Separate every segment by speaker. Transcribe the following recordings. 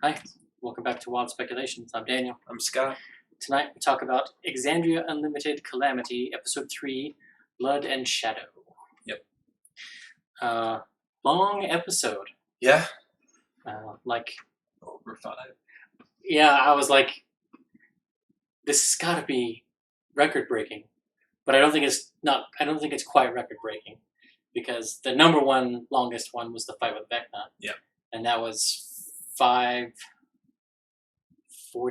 Speaker 1: Hi, welcome back to Wild Speculations. I'm Daniel.
Speaker 2: I'm Scott.
Speaker 1: Tonight we talk about Exandria Unlimited Calamity, Episode 3, Blood and Shadow.
Speaker 2: Yep.
Speaker 1: Long episode.
Speaker 2: Yeah.
Speaker 1: Over
Speaker 2: 5.
Speaker 1: Yeah, I was like, this has got to be record-breaking. But I don't think it's quite record-breaking. Because the number one longest one was the fight with Vecna.
Speaker 2: Yeah.
Speaker 1: And that was 5:40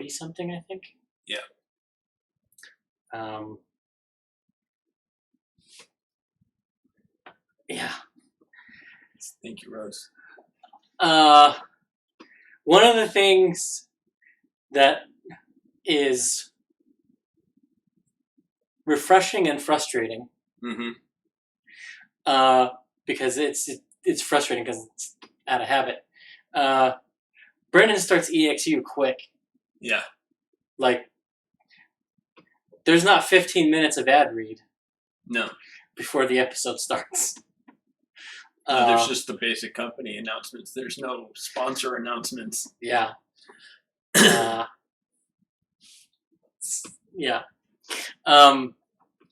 Speaker 1: something, I think.
Speaker 2: Yeah.
Speaker 1: Yeah.
Speaker 2: Thank you, Rose.
Speaker 1: One of the things that is refreshing and frustrating, because it's frustrating because it's out of habit. Brendan starts EXU quick.
Speaker 2: Yeah.
Speaker 1: Like, there's not 15 minutes of ad read.
Speaker 2: No.
Speaker 1: Before the episode starts.
Speaker 2: There's just the basic company announcements. There's no sponsor announcements.
Speaker 1: Yeah. Yeah.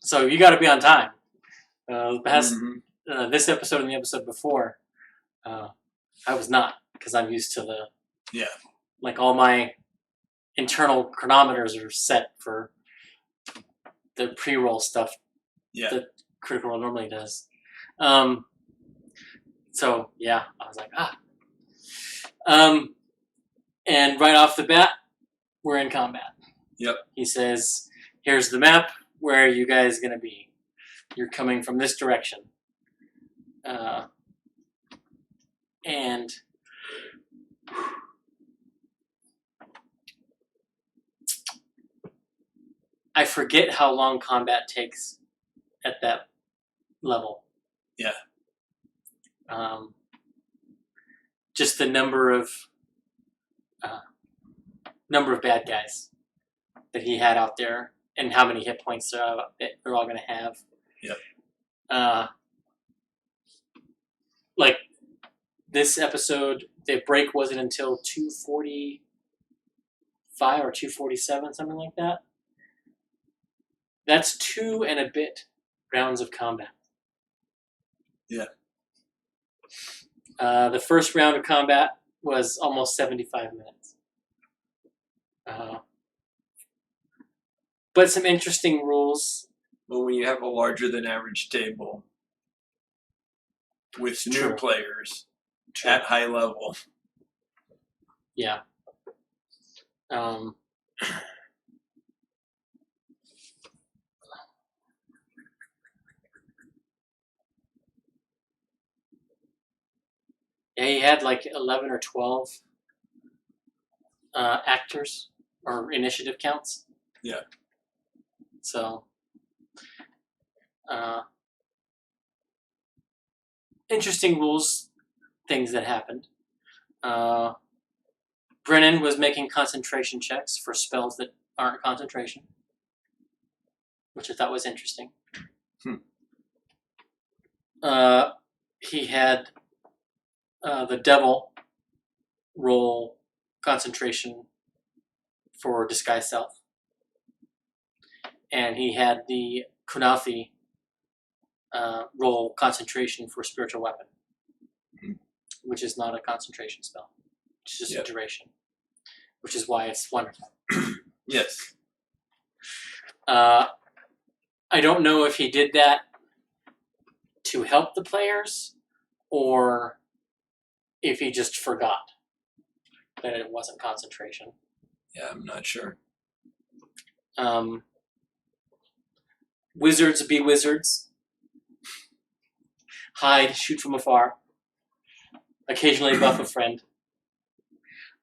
Speaker 1: So you got to be on time. This episode and the episode before, I was not, because I'm used to like all my internal chronometers are set for the pre-roll stuff that Critical Role normally does. So yeah, I was like, and right off the bat, we're in combat.
Speaker 2: Yep. He
Speaker 1: says, here's the map. Where are you guys going to be? You're coming from this direction. And I forget how long combat takes at that level.
Speaker 2: Yeah.
Speaker 1: Just the number of bad guys that he had out there, and how many hit points they're all going to have.
Speaker 2: Yep.
Speaker 1: Like this episode, the break wasn't until 2:45 or 2:47, something like that. That's 2 and a bit rounds of combat.
Speaker 2: Yeah.
Speaker 1: The first round of combat was almost 75 minutes. But some interesting rules.
Speaker 2: Well, when you have a larger than average table with new players at high level.
Speaker 1: Yeah. Yeah, he had like 11 or 12 actors or initiative counts.
Speaker 2: Yeah.
Speaker 1: So, interesting rules, things that happened. Brennan was making concentration checks for spells that aren't concentration, which I thought was interesting. He had the devil roll concentration for disguise self. And he had the Kunathi roll concentration for spiritual weapon, which is not a concentration spell. It's just a duration, which is why it's wonderful.
Speaker 2: Yes.
Speaker 1: I don't know if he did that to help the players, or if he just forgot that it wasn't concentration.
Speaker 2: Yeah, I'm not sure.
Speaker 1: Wizards be wizards. Hide, shoot from afar. Occasionally buff a friend.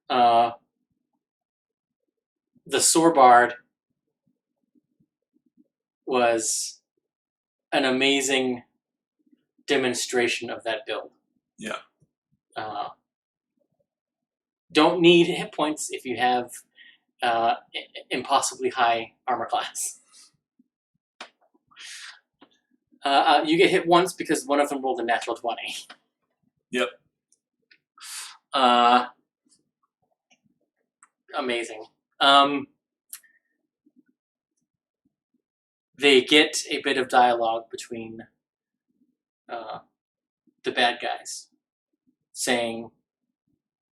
Speaker 1: The Sorbard was an amazing demonstration of that build.
Speaker 2: Yeah.
Speaker 1: Don't need hit points if you have impossibly high armor class. You get hit once because one of them rolled a natural 20.
Speaker 2: Yep.
Speaker 1: amazing. They get a bit of dialogue between the bad guys, saying,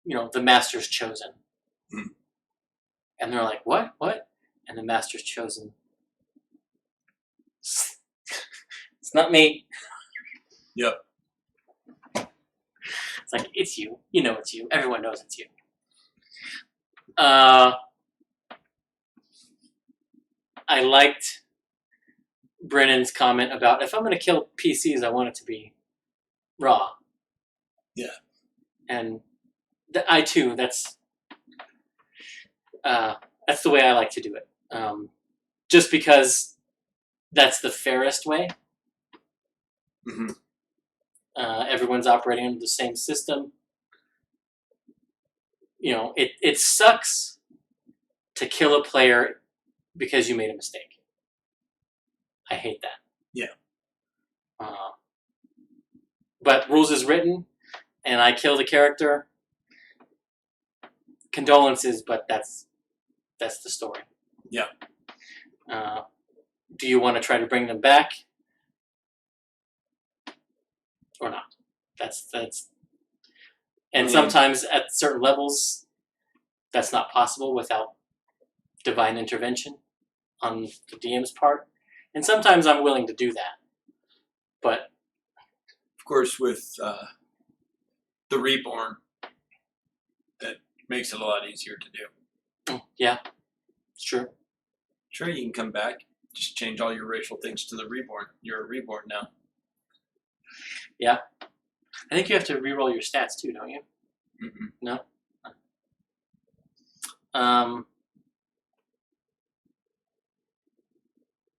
Speaker 1: the master's chosen.
Speaker 2: Hmm.
Speaker 1: And they're like, what? And the master's chosen. It's not me.
Speaker 2: Yep.
Speaker 1: It's like, it's you. You know it's you. Everyone knows it's you. I liked Brennan's comment about, if I'm going to kill PCs, I want it to be raw.
Speaker 2: Yeah.
Speaker 1: And I too, that's the way I like to do it. Just because that's the fairest way.
Speaker 2: Mm-hmm.
Speaker 1: Everyone's operating under the same system. It sucks to kill a player because you made a mistake. I hate that.
Speaker 2: Yeah.
Speaker 1: But rules is written, and I kill the character. Condolences, but that's the story.
Speaker 2: Yeah.
Speaker 1: Do you want to try to bring them back or not? That's and sometimes at certain levels that's not possible without divine intervention on the DM's part. And sometimes I'm willing to do that. But
Speaker 2: of course with the Reborn, that makes it a lot easier to do.
Speaker 1: Yeah, it's true.
Speaker 2: Sure, you can come back. Just change all your racial things to the Reborn. You're a Reborn now.
Speaker 1: Yeah. I think you have to reroll your stats too, don't you?
Speaker 2: Mm-hmm.
Speaker 1: No?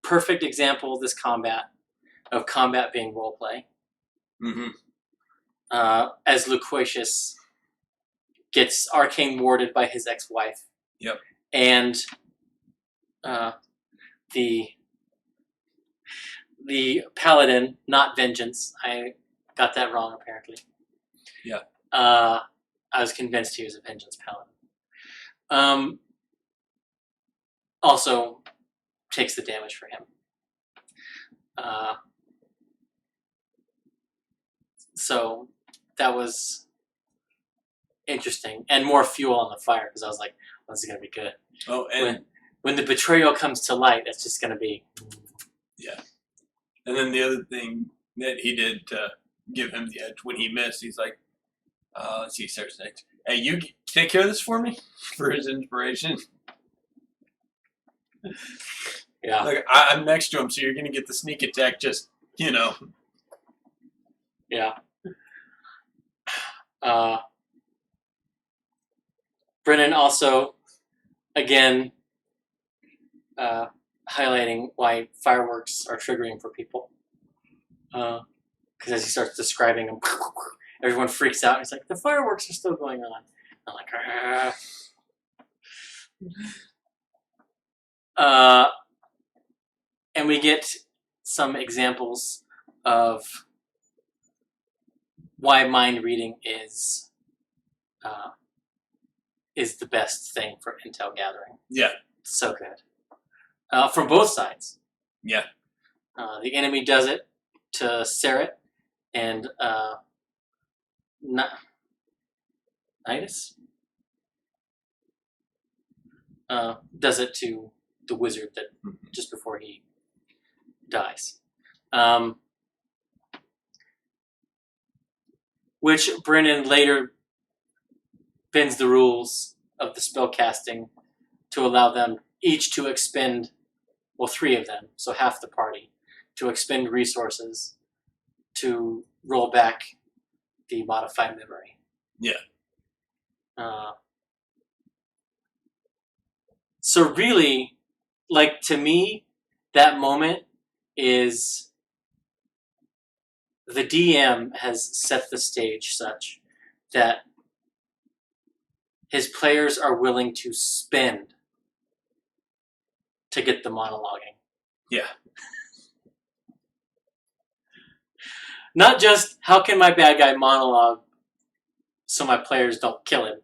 Speaker 1: Perfect example of this combat being roleplay.
Speaker 2: Mm-hmm.
Speaker 1: As Loquacious gets arcane warded by his ex-wife.
Speaker 2: Yep.
Speaker 1: And the paladin, not Vengeance. I got that wrong, apparently.
Speaker 2: Yeah.
Speaker 1: I was convinced he was a Vengeance paladin. Also takes the damage for him. So that was interesting. And more fuel on the fire, because I was like, this is going to be good.
Speaker 2: Oh, and
Speaker 1: when the betrayal comes to light, that's just going to be...
Speaker 2: Yeah. And then the other thing that he did to give him the edge, when he missed, he's like, let's see, starts next. Hey, you take care of this for me? For his inspiration.
Speaker 1: Yeah.
Speaker 2: Like, I'm next to him, so you're going to get the sneak attack, just,
Speaker 1: Yeah. Brennan also, again, highlighting why fireworks are triggering for people. Because as he starts describing them, everyone freaks out. He's like, the fireworks are still going on. I'm like, and we get some examples of why mind reading is the best thing for intel gathering.
Speaker 2: Yeah.
Speaker 1: So good. From both sides.
Speaker 2: Yeah.
Speaker 1: The enemy does it to Seret, and Nidus does it to the wizard that just before he dies. Which Brennan later bends the rules of the spell casting to allow them each to expend, well, 3 of them, so half the party, to expend resources to roll back the modified memory.
Speaker 2: Yeah.
Speaker 1: So really, like, to me, that moment is the DM has set the stage such that his players are willing to spend to get the monologuing.
Speaker 2: Yeah.
Speaker 1: Not just, how can my bad guy monologue so my players don't kill him?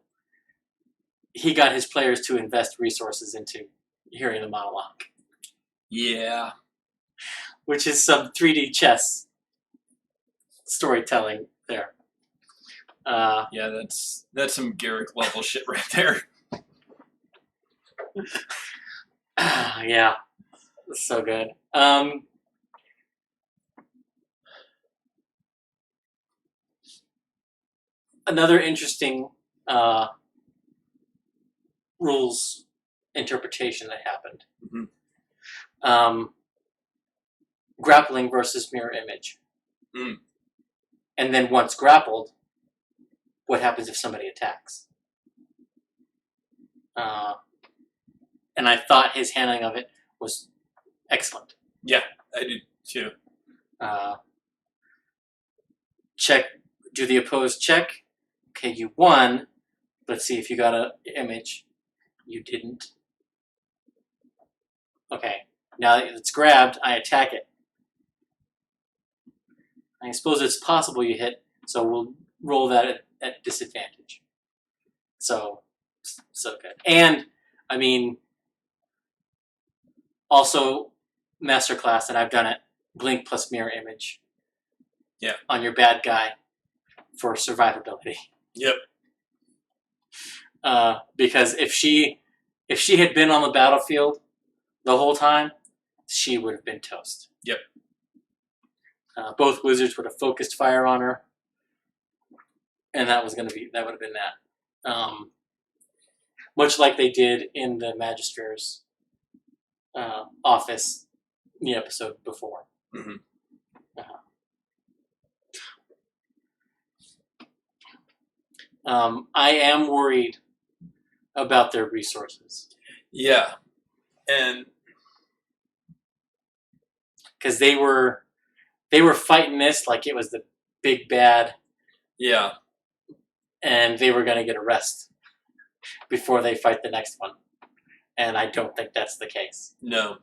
Speaker 1: he got his players to invest resources into hearing the monologue.
Speaker 2: Yeah.
Speaker 1: Which is some 3D chess storytelling there.
Speaker 2: Yeah, that's some Garrick level shit right there.
Speaker 1: Yeah, so good. Another interesting rules interpretation that happened.
Speaker 2: Mm-hmm.
Speaker 1: Grappling versus mirror image.
Speaker 2: Mm.
Speaker 1: And then once grappled, what happens if somebody attacks? And I thought his handling of it was excellent.
Speaker 2: Yeah, I did too.
Speaker 1: Check, do the opposed check. Okay, you won. Let's see if you got an image. You didn't. Okay, now that it's grabbed, I attack it. I suppose it's possible you hit, so we'll roll that at disadvantage. So good. And, I mean, also, masterclass, and I've done it, blink plus mirror image.
Speaker 2: Yeah.
Speaker 1: On your bad guy for survivability.
Speaker 2: Yep.
Speaker 1: Because if she had been on the battlefield the whole time, she would have been toast.
Speaker 2: Yep.
Speaker 1: Both wizards would have focused fire on her, and that would have been that. Much like they did in the Magister's office in the episode before.
Speaker 2: Mm-hmm.
Speaker 1: I am worried about their resources.
Speaker 2: Yeah, and
Speaker 1: because they were fighting this like it was the big bad.
Speaker 2: Yeah,
Speaker 1: and they were going to get a rest before they fight the next one, and I don't think that's the case.
Speaker 2: No.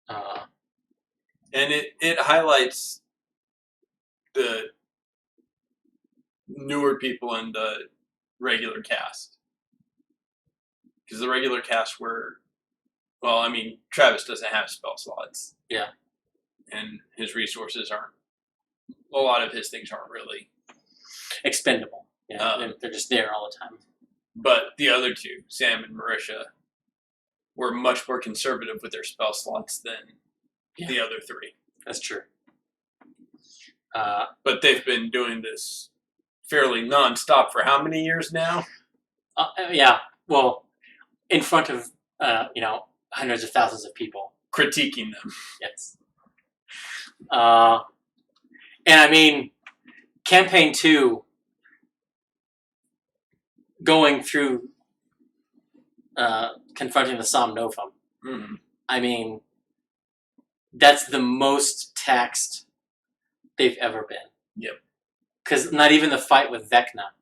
Speaker 2: And it highlights the newer people in the regular cast. Because the regular cast were, well, I mean, Travis doesn't have spell slots.
Speaker 1: Yeah.
Speaker 2: And his resources aren't, a lot of his things aren't really
Speaker 1: expendable. Yeah, they're just there all the time.
Speaker 2: But the other two, Sam and Marisha, were much more conservative with their spell slots than the other three.
Speaker 1: That's true.
Speaker 2: But they've been doing this fairly nonstop for how many years now?
Speaker 1: Yeah, well, in front of hundreds of thousands of people,
Speaker 2: critiquing them.
Speaker 1: Yes. And I mean, campaign 2, going through confronting the Somnofum.
Speaker 2: Mm-hmm.
Speaker 1: I mean, that's the most taxed they've ever been.
Speaker 2: Yep.
Speaker 1: Because not even the fight with Vecna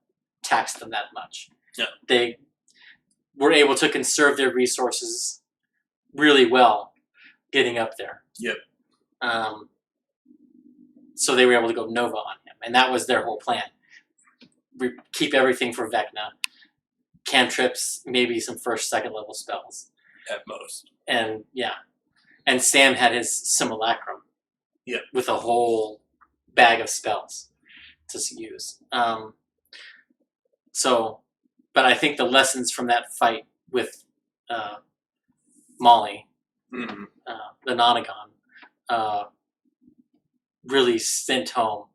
Speaker 1: taxed them that much.
Speaker 2: Yeah.
Speaker 1: They were able to conserve their resources really well getting up there.
Speaker 2: Yep.
Speaker 1: So they were able to go Nova on him. And that was their whole plan. Keep everything for Vecna. Cantrips, maybe some first, second level spells.
Speaker 2: At most. And
Speaker 1: yeah. And Sam had his Simulacrum.
Speaker 2: Yep.
Speaker 1: With a whole bag of spells to use. But I think the lessons from that fight with Molly,
Speaker 2: mm-hmm.
Speaker 1: The Nonagon, really sent home,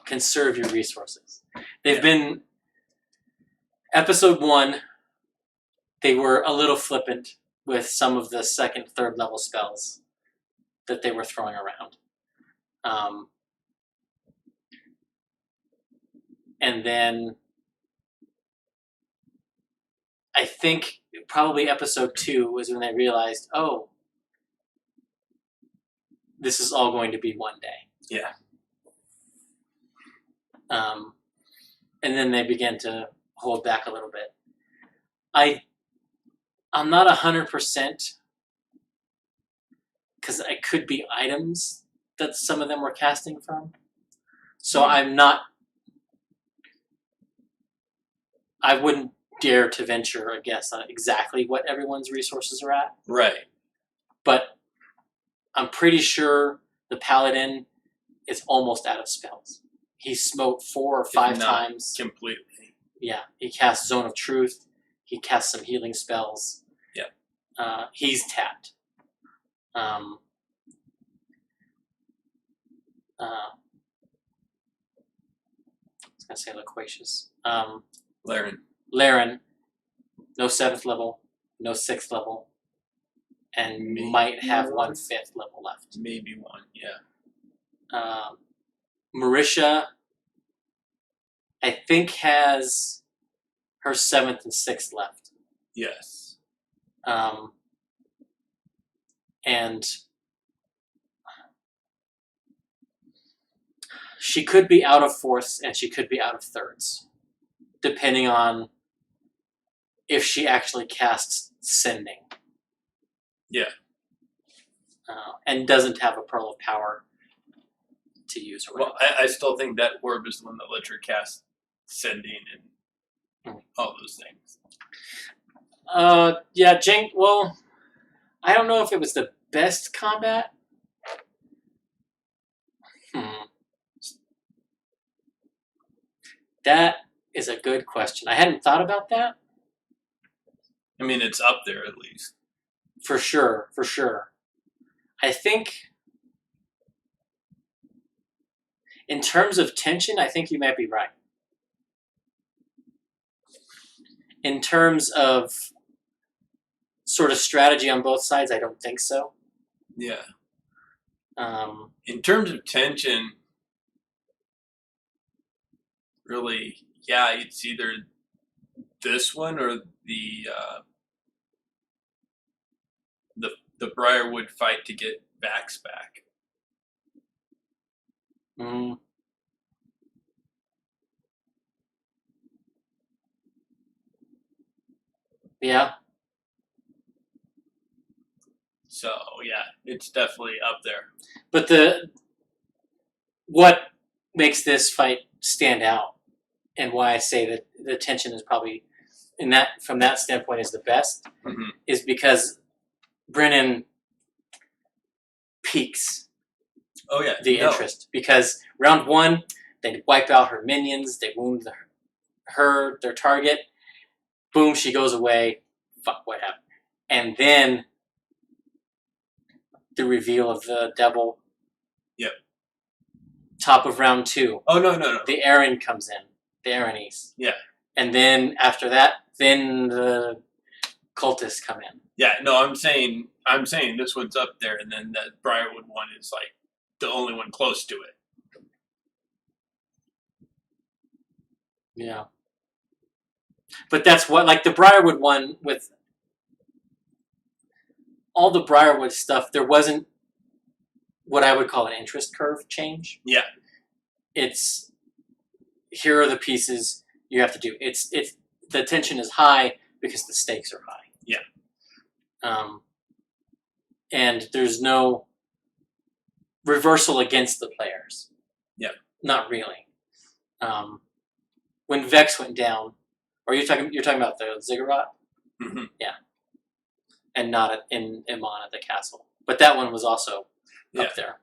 Speaker 1: conserve your resources. They've been, episode 1, they were a little flippant with some of the second, third level spells that they were throwing around. And then I think probably episode 2 was when they realized, oh, this is all going to be one day.
Speaker 2: Yeah.
Speaker 1: And then they began to hold back a little bit. I'm not 100%, because it could be items that some of them were casting from. So I'm not I wouldn't dare to venture a guess on exactly what everyone's resources are at.
Speaker 2: Right.
Speaker 1: But I'm pretty sure the Paladin is almost out of spells. He smote 4 or 5 times.
Speaker 2: Completely.
Speaker 1: Yeah. He casts Zone of Truth. He casts some healing spells.
Speaker 2: Yeah.
Speaker 1: He's tapped. I was going to say Loquacious. Laren. No 7th level. No 6th level. And might have 1 5th level left.
Speaker 2: Maybe 1, yeah.
Speaker 1: Marisha, I think, has her 7th and 6th left.
Speaker 2: Yes.
Speaker 1: And she could be out of 4ths and she could be out of 3rds, depending on if she actually casts Sending.
Speaker 2: Yeah.
Speaker 1: And doesn't have a Pearl of Power to use. Or
Speaker 2: well, I still think that orb is the one that lets her cast Sending and all those things.
Speaker 1: Yeah, Jink, well, I don't know if it was the best combat. That is a good question. I hadn't thought about that.
Speaker 2: I mean, it's up there at least.
Speaker 1: For sure, for sure. I think in terms of tension, I think you might be right. In terms of sort of strategy on both sides, I don't think so.
Speaker 2: Yeah. In terms of tension, really, yeah, it's either this one or the Briarwood fight to get Vax back.
Speaker 1: Yeah.
Speaker 2: So yeah, it's definitely up there.
Speaker 1: But what makes this fight stand out, and why I say that the tension is probably from that standpoint is the best, is because Brennan peaks.
Speaker 2: Oh yeah,
Speaker 1: the interest, because round 1 they wipe out her minions, they wound their target, boom, she goes away. Fuck, what happened? And then the reveal of the devil.
Speaker 2: Yep.
Speaker 1: Top of round 2.
Speaker 2: Oh no.
Speaker 1: The Aaron comes in. The Aaronese.
Speaker 2: Yeah.
Speaker 1: And then after that, then the cultists come in.
Speaker 2: Yeah, no, I'm saying this one's up there, and then that Briarwood one is like the only one close to it.
Speaker 1: Yeah. But that's what, like the Briarwood one, with all the Briarwood stuff, there wasn't what I would call an interest curve change.
Speaker 2: Yeah.
Speaker 1: It's, here are the pieces you have to do. It's the tension is high because the stakes are high.
Speaker 2: Yeah.
Speaker 1: And there's no reversal against the players.
Speaker 2: Yeah.
Speaker 1: Not really. When Vex went down, or you're talking about the Ziggurat?
Speaker 2: Mm-hmm.
Speaker 1: Yeah. And not in Iman at the castle. But that one was also up there.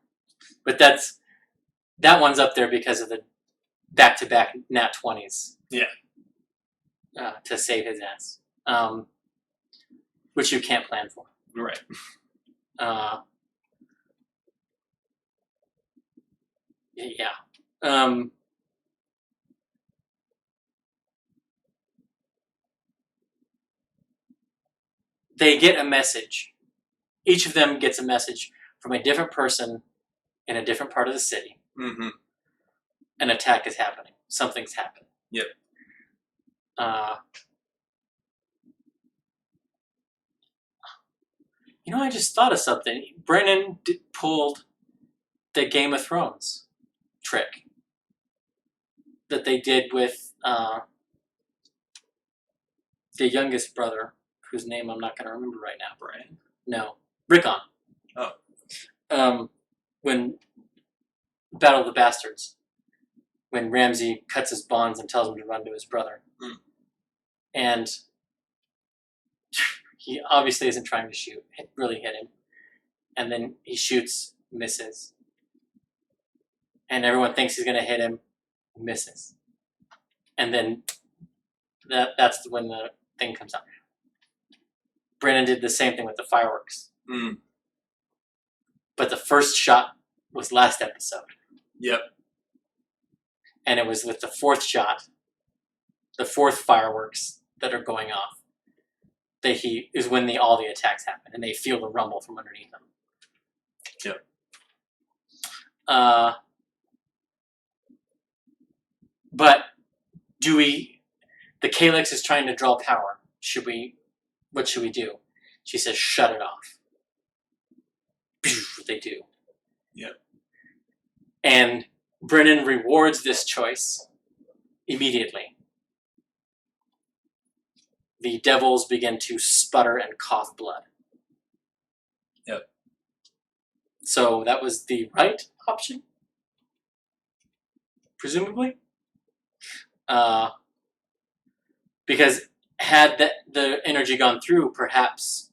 Speaker 1: But that one's up there because of the back-to-back nat 20s.
Speaker 2: Yeah.
Speaker 1: To save his ass. Which you can't plan for.
Speaker 2: Right.
Speaker 1: Yeah. They get a message. Each of them gets a message from a different person in a different part of the city.
Speaker 2: Mm-hmm.
Speaker 1: An attack is happening. Something's happening.
Speaker 2: Yep.
Speaker 1: I just thought of something. Brennan pulled the Game of Thrones trick that they did with the youngest brother, whose name I'm not going to remember right now.
Speaker 2: Brian?
Speaker 1: No. Rickon.
Speaker 2: Oh.
Speaker 1: When Battle of the Bastards, when Ramsay cuts his bonds and tells him to run to his brother. and he obviously isn't trying to really hit him. And then he shoots, misses. And everyone thinks he's going to hit him, misses. And then that's when the thing comes out. Brennan did the same thing with the fireworks. But the first shot was last episode.
Speaker 2: Yep.
Speaker 1: And it was with the fourth shot, the fourth fireworks that are going off, that is when all the attacks happen, and they feel the rumble from underneath them.
Speaker 2: Yep.
Speaker 1: But the Calyx is trying to draw power. What should we do? She says, shut it off. They do.
Speaker 2: Yep.
Speaker 1: And Brennan rewards this choice immediately. The devils begin to sputter and cough blood.
Speaker 2: Yep.
Speaker 1: So that was the right option? Presumably? Because had the energy gone through, perhaps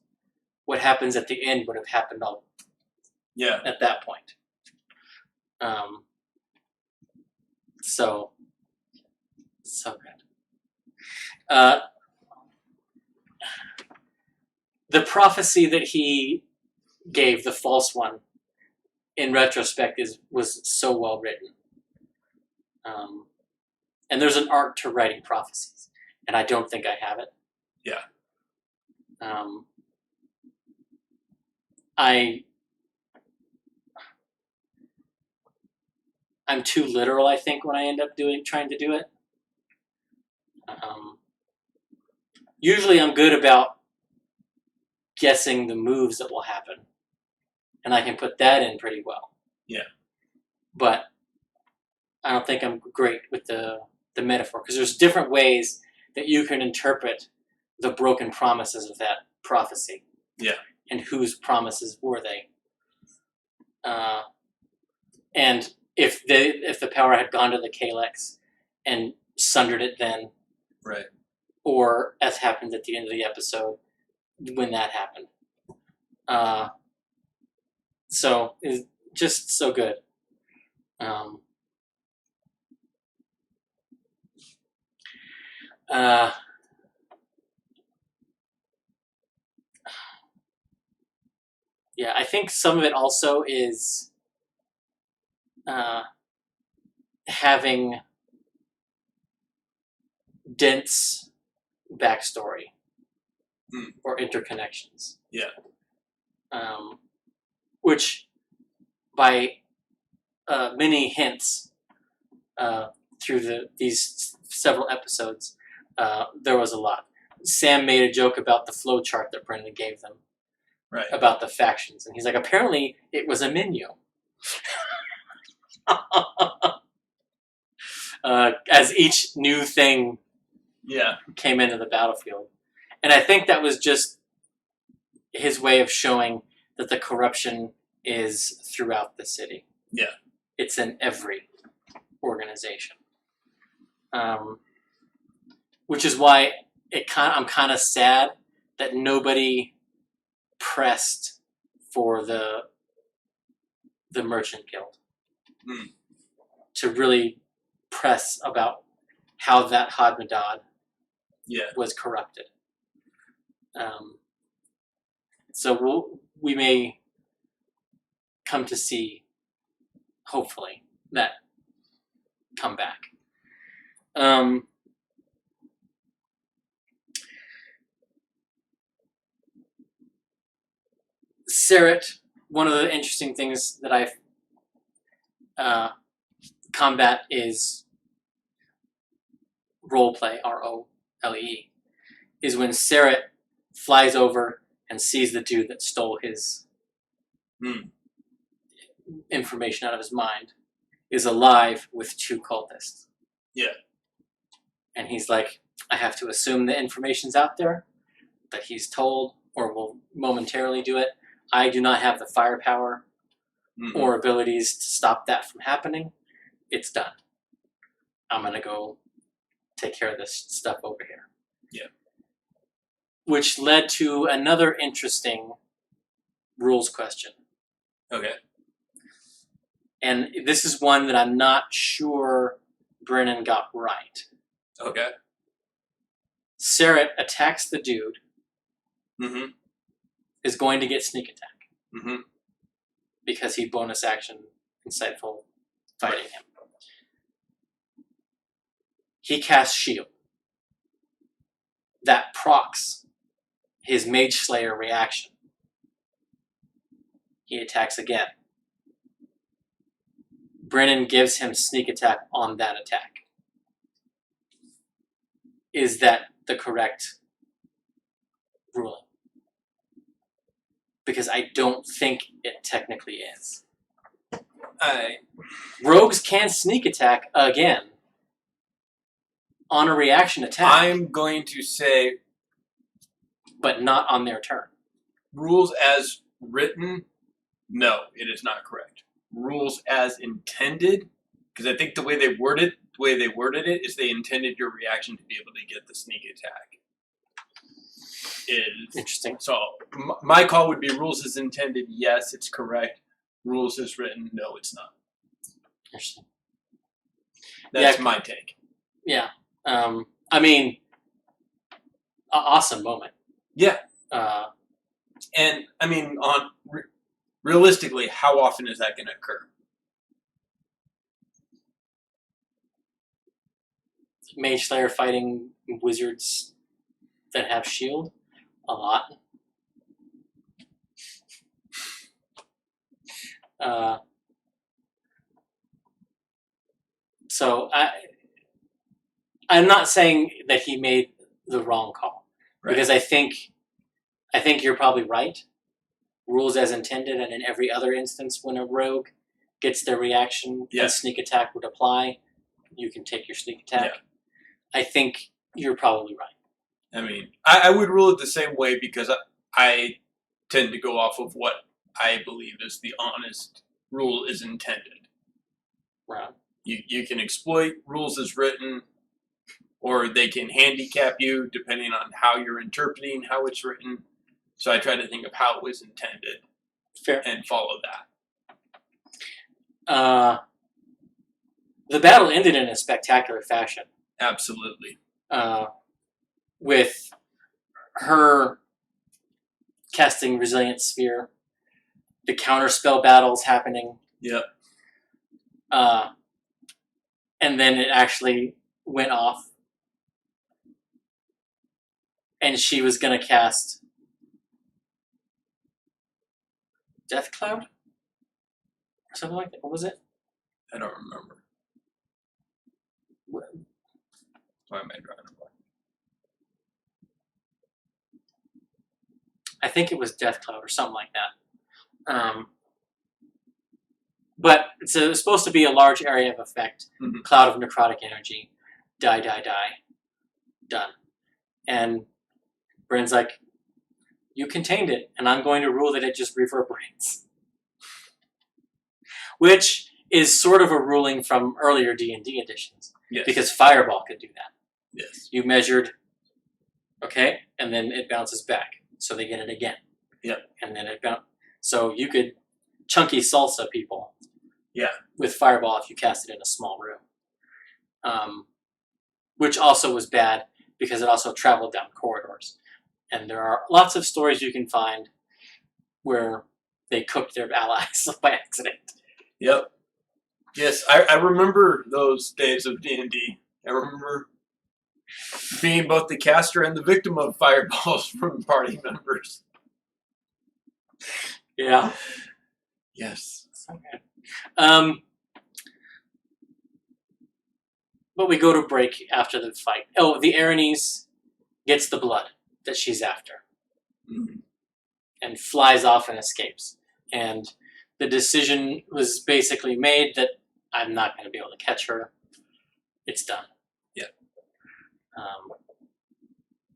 Speaker 1: what happens at the end would have happened at that point. So good. The prophecy that he gave, the false one, in retrospect was so well written. And there's an art to writing prophecies, and I don't think I have it.
Speaker 2: Yeah.
Speaker 1: I'm too literal, I think, when I end up trying to do it. Usually I'm good about guessing the moves that will happen, and I can put that in pretty well.
Speaker 2: Yeah.
Speaker 1: But I don't think I'm great with the metaphor, because there's different ways that you can interpret the broken promises of that prophecy.
Speaker 2: Yeah.
Speaker 1: And whose promises were they? And if the power had gone to the Calyx and sundered it then,
Speaker 2: right?
Speaker 1: Or as happened at the end of the episode, when that happened. So it's just so good. Yeah, I think some of it also is having dense backstory or interconnections.
Speaker 2: Yeah.
Speaker 1: Which, by many hints through these several episodes, there was a lot. Sam made a joke about the flow chart that Brendan gave them.
Speaker 2: Right.
Speaker 1: About the factions. And he's like, apparently it was a menu. As each new thing came into the battlefield. And I think that was just his way of showing that the corruption is throughout the city.
Speaker 2: Yeah.
Speaker 1: It's in every organization. Which is why I'm kind of sad that nobody pressed for the Merchant Guild to really press about how that Hadmadad was corrupted. So we may come to see, hopefully, that come back. Serret, one of the interesting things that I've combat is roleplay, ROLE, is when Serret flies over and sees the dude that stole his information out of his mind is alive with 2 cultists.
Speaker 2: Yeah.
Speaker 1: And he's like, I have to assume the information's out there, that he's told, or will momentarily do it. I do not have the firepower or abilities to stop that from happening. It's done. I'm going to go take care of this stuff over here.
Speaker 2: Yeah.
Speaker 1: Which led to another interesting rules question.
Speaker 2: Okay.
Speaker 1: And this is one that I'm not sure Brennan got right.
Speaker 2: Okay.
Speaker 1: Sarah attacks the dude.
Speaker 2: Mm-hmm.
Speaker 1: Is going to get sneak attack.
Speaker 2: Mm-hmm.
Speaker 1: Because he bonus action insightful fighting him. He casts shield. That procs his Mage Slayer reaction. He attacks again. Brennan gives him sneak attack on that attack. Is that the correct ruling? Because I don't think it technically is. Rogues can sneak attack again on a reaction attack.
Speaker 2: I'm going to say,
Speaker 1: but not on their turn.
Speaker 2: Rules as written, no, it is not correct. Rules as intended, because I think the way they worded it is they intended your reaction to be able to get the sneak attack. Is
Speaker 1: interesting.
Speaker 2: So my call would be rules as intended. Yes, it's correct. Rules as written, no, it's not.
Speaker 1: Interesting.
Speaker 2: That's my take.
Speaker 1: Yeah. I mean, awesome moment.
Speaker 2: Yeah. And I mean, realistically, how often is that going to occur?
Speaker 1: Mage Slayer fighting wizards that have shield? A lot. So I'm not saying that he made the wrong call. Right. Because I think you're probably right. Rules as intended, and in every other instance when a rogue gets their reaction, and sneak attack would apply, you can take your sneak attack. Yeah. I think you're probably right.
Speaker 2: I mean, I would rule it the same way because I tend to go off of what I believe is the honest rule is intended.
Speaker 1: Right.
Speaker 2: You can exploit rules as written, or they can handicap you depending on how you're interpreting how it's written. So I try to think of how it was intended.
Speaker 1: Fair.
Speaker 2: And follow that.
Speaker 1: The battle ended in a spectacular fashion.
Speaker 2: Absolutely.
Speaker 1: With her casting Resilient Sphere, the counterspell battles happening.
Speaker 2: Yep.
Speaker 1: And then it actually went off. And she was going to cast Death Cloud? Or something like that. What was it?
Speaker 2: I don't remember. Why am I drawing a blank?
Speaker 1: I think it was Death Cloud or something like that. But it's supposed to be a large area of effect. Mm-hmm. Cloud of necrotic energy. Die, die, die. Done. And Bryn's like, you contained it, and I'm going to rule that it just reverberates. Which is sort of a ruling from earlier D&D editions.
Speaker 2: Yes.
Speaker 1: Because Fireball could do that.
Speaker 2: Yes.
Speaker 1: You measured, okay, and then it bounces back. So they get it again.
Speaker 2: Yep.
Speaker 1: And then it bounces. So you could chunky salsa people.
Speaker 2: Yeah.
Speaker 1: With Fireball if you cast it in a small room. Which also was bad because it also traveled down corridors. And there are lots of stories you can find where they cooked their allies by accident.
Speaker 2: Yep. Yes, I remember those days of D&D. I remember being both the caster and the victim of fireballs from party members.
Speaker 1: Yeah.
Speaker 2: Yes.
Speaker 1: Okay. But we go to break after the fight. Oh, the Aranese gets the blood that she's after. Mm-hmm. And flies off and escapes. And the decision was basically made that I'm not going to be able to catch her. It's done.
Speaker 2: Yeah.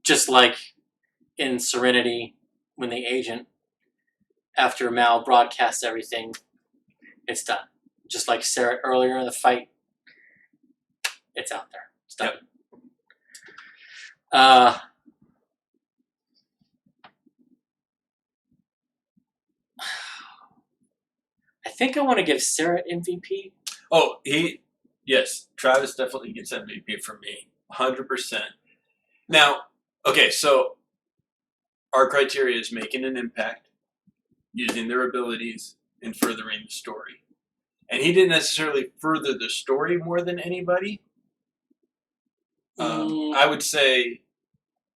Speaker 1: Just like in Serenity, when the agent, after Mal broadcasts everything, it's done. Just like Sarah earlier in the fight, it's out there. It's done. I think I want to give Sarah MVP.
Speaker 2: Oh, yes, Travis definitely gets MVP from me, 100%. Now, okay, so our criteria is making an impact, using their abilities, and furthering the story. And he didn't necessarily further the story more than anybody. I would say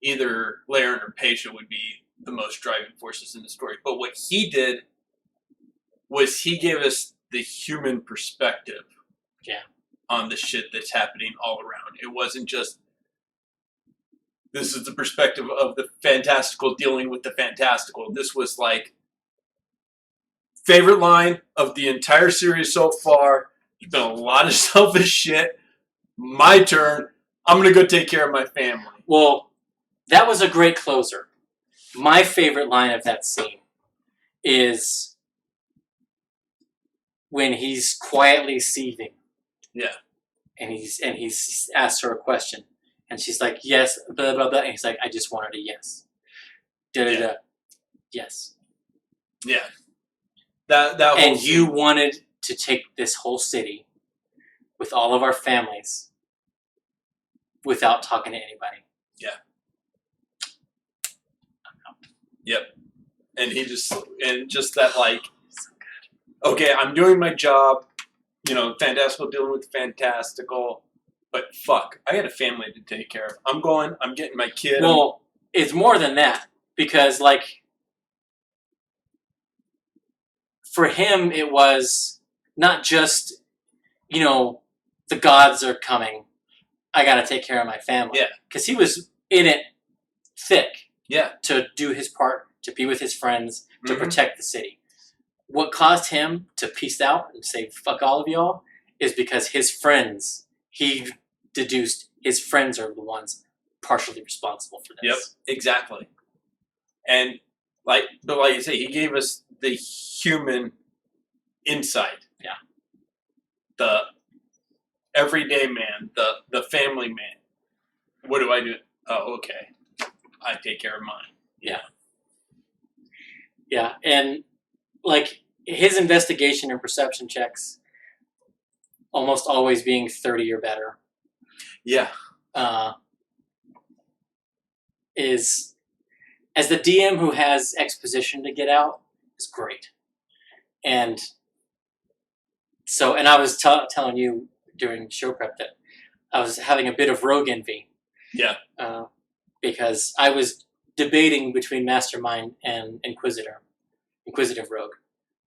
Speaker 2: either Laren or Paisha would be the most driving forces in the story. But what he did was he gave us the human perspective on the shit that's happening all around. It wasn't just, this is the perspective of the fantastical dealing with the fantastical. This was like, favorite line of the entire series so far. There's been a lot of selfish shit. My turn. I'm going to go take care of my family.
Speaker 1: Well, that was a great closer. My favorite line of that scene is when he's quietly seething.
Speaker 2: Yeah.
Speaker 1: And he's asked her a question. And she's like, yes, blah, blah, blah. And he's like, I just wanted a yes. Da-da-da. Yes.
Speaker 2: Yeah. That
Speaker 1: and you wanted to take this whole city with all of our families without talking to anybody.
Speaker 2: Yeah. Yep. And just that, like, okay, I'm doing my job, fantastical dealing with the fantastical, but fuck, I got a family to take care of. I'm getting my kid.
Speaker 1: Well, it's more than that, because, like, for him, it was not just, the gods are coming. I got to take care of my family.
Speaker 2: Yeah.
Speaker 1: Because he was in it thick.
Speaker 2: Yeah.
Speaker 1: To do his part, to be with his friends, to protect the city. What caused him to peace out and say, fuck all of y'all, is because his friends, he deduced his friends are the ones partially responsible for this.
Speaker 2: Yep, exactly. And, like you say, he gave us the human insight.
Speaker 1: Yeah.
Speaker 2: The everyday man, the family man. What do I do? Oh, okay. I take care of mine.
Speaker 1: Yeah. Yeah, and, like, his investigation and perception checks almost always being 30 or better.
Speaker 2: Yeah.
Speaker 1: Is, as the DM who has exposition to get out, is great. And so, and I was telling you during show prep that I was having a bit of rogue envy.
Speaker 2: Yeah.
Speaker 1: Because I was debating between Mastermind and Inquisitive Rogue,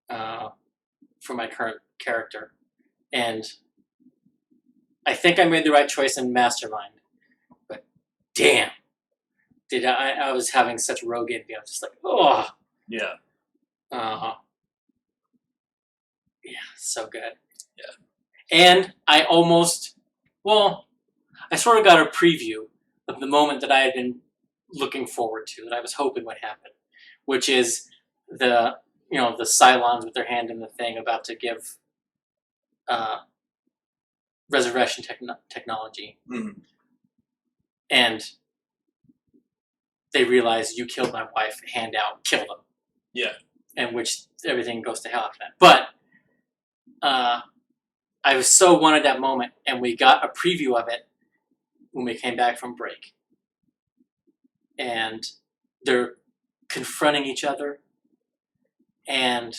Speaker 1: for my current character. And I think I made the right choice in Mastermind. But damn, I was having such rogue envy. I was just like, oh.
Speaker 2: Yeah.
Speaker 1: Yeah, so good.
Speaker 2: Yeah.
Speaker 1: And I sort of got a preview of the moment that I had been looking forward to, that I was hoping would happen, which is the Cylons with their hand in the thing about to give resurrection technology.
Speaker 2: Mm-hmm.
Speaker 1: And they realize, you killed my wife, hand out, kill them.
Speaker 2: Yeah.
Speaker 1: And which everything goes to hell after that. But I was so wanted that moment, and we got a preview of it when we came back from break. And they're confronting each other. And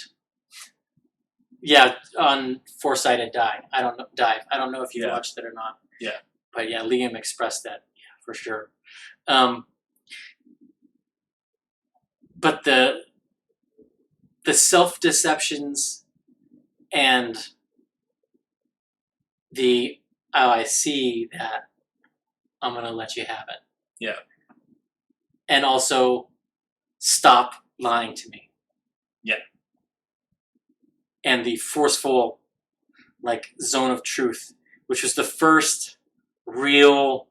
Speaker 1: yeah, on Foresighted Dive. I don't know if you've watched it or not.
Speaker 2: Yeah.
Speaker 1: But yeah, Liam expressed that, for sure. But the self-deceptions and I see that I'm going to let you have it.
Speaker 2: Yeah.
Speaker 1: And also, stop lying to me.
Speaker 2: Yeah.
Speaker 1: And the forceful, like, zone of truth, which was the first real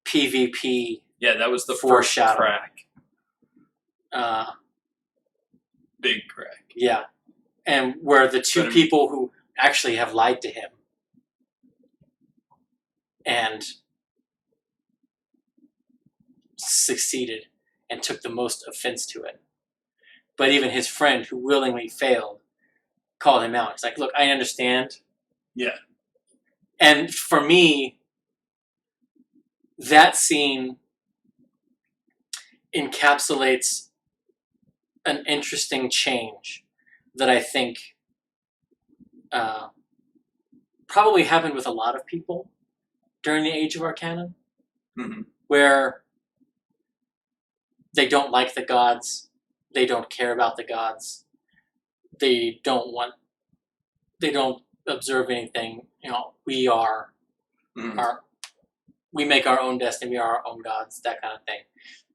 Speaker 1: PvP.
Speaker 2: Yeah, that was the first crack. Big crack.
Speaker 1: Yeah. And where the two people who actually have lied to him and succeeded and took the most offense to it. But even his friend, who willingly failed, called him out. He's like, look, I understand.
Speaker 2: Yeah.
Speaker 1: And for me, that scene encapsulates an interesting change that I think probably happened with a lot of people during the Age of Arcana, where they don't like the gods, they don't care about the gods, they don't observe anything. We are we make our own destiny, we are our own gods, that kind of thing.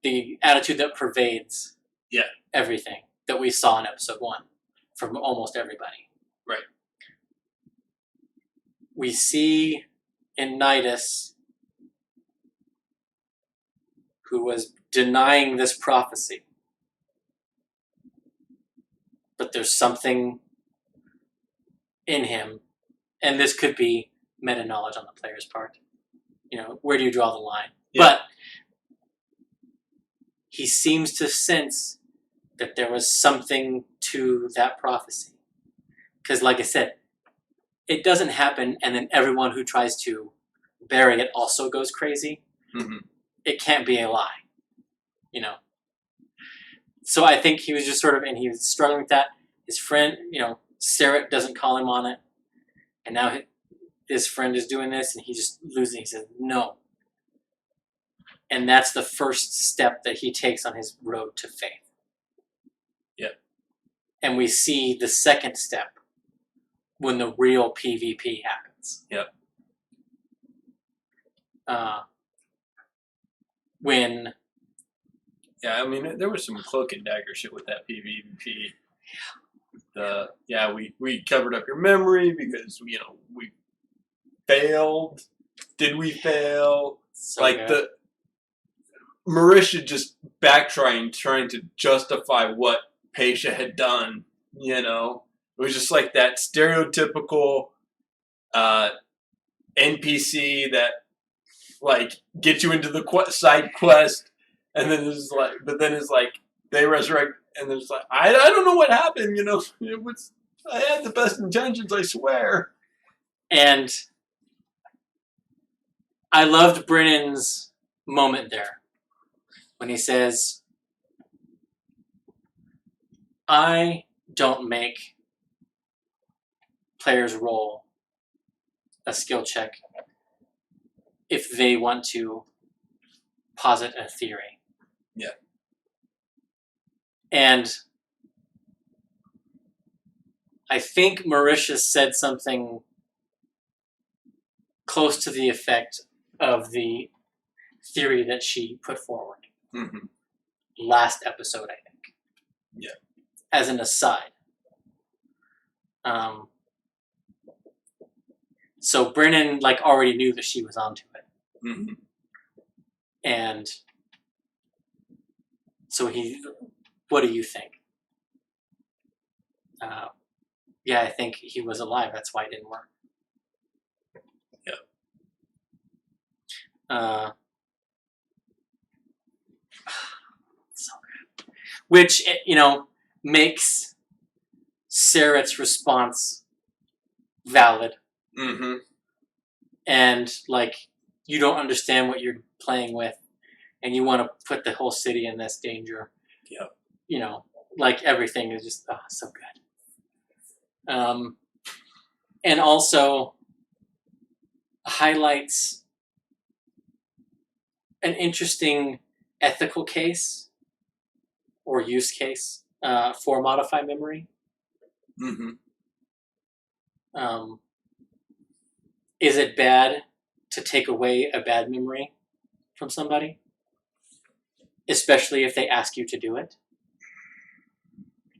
Speaker 1: The attitude that pervades everything that we saw in episode 1 from almost everybody.
Speaker 2: Right.
Speaker 1: We see in Nidus, who was denying this prophecy, but there's something in him, and this could be meta knowledge on the player's part. Where do you draw the line? Yeah. But he seems to sense that there was something to that prophecy. Because, like I said, it doesn't happen, and then everyone who tries to bury it also goes crazy. It can't be a lie, So I think he was just and he was struggling with that. His friend, Sarah doesn't call him on it, and now his friend is doing this, and he's just losing. He says, no. And that's the first step that he takes on his road to faith.
Speaker 2: Yeah.
Speaker 1: And we see the second step when the real PvP happens.
Speaker 2: Yep.
Speaker 1: When...
Speaker 2: Yeah, I mean, there was some cloak and dagger shit with that PvP. We covered up your memory because, we failed. Did we fail?
Speaker 1: So good.
Speaker 2: Marisha just trying to justify what Paisha had done, It was just like that stereotypical NPC that, gets you into the side quest, and then it's like, they resurrect, and then it's like, I don't know what happened, I had the best intentions, I swear.
Speaker 1: And I loved Brennan's moment there when he says, I don't make players roll a skill check if they want to posit a theory.
Speaker 2: Yeah.
Speaker 1: And I think Marisha said something close to the effect of the theory that she put forward last episode, I think.
Speaker 2: Yeah.
Speaker 1: As an aside. So Brennan already knew that she was onto it. And so what do you think? I think he was alive. That's why it didn't work.
Speaker 2: Yeah.
Speaker 1: So good. Which, makes Sarah's response valid. And, you don't understand what you're playing with, and you want to put the whole city in this danger.
Speaker 2: Yeah.
Speaker 1: Everything is just, so good. And also highlights an interesting ethical case or use case for modify memory. Is it bad to take away a bad memory from somebody? Especially if they ask you to do it?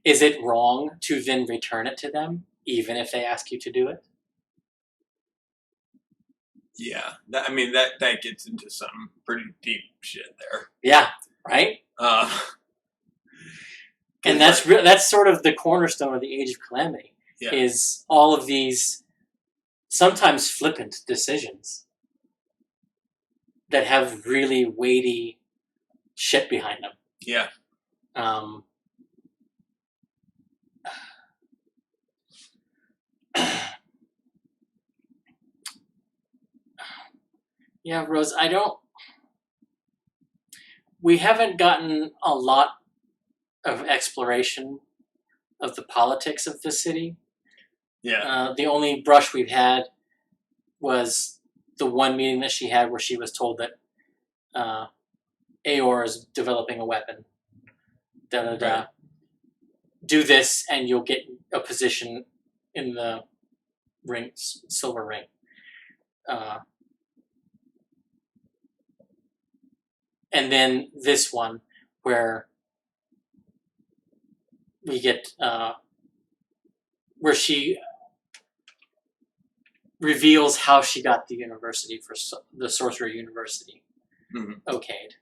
Speaker 1: Is it wrong to then return it to them, even if they ask you to do it?
Speaker 2: Yeah. That gets into some pretty deep shit there.
Speaker 1: Yeah, right? And that's sort of the cornerstone of the Age of Calamity, is all of these sometimes flippant decisions that have really weighty shit behind them.
Speaker 2: Yeah.
Speaker 1: Yeah, Rose, we haven't gotten a lot of exploration of the politics of the city.
Speaker 2: Yeah.
Speaker 1: The only brush we've had was the one meeting that she had where she was told that Aor is developing a weapon. Right. Do this and you'll get a position in the ring, silver ring. And then this one where we get where she reveals how she got the university for the Sorcerer University okayed.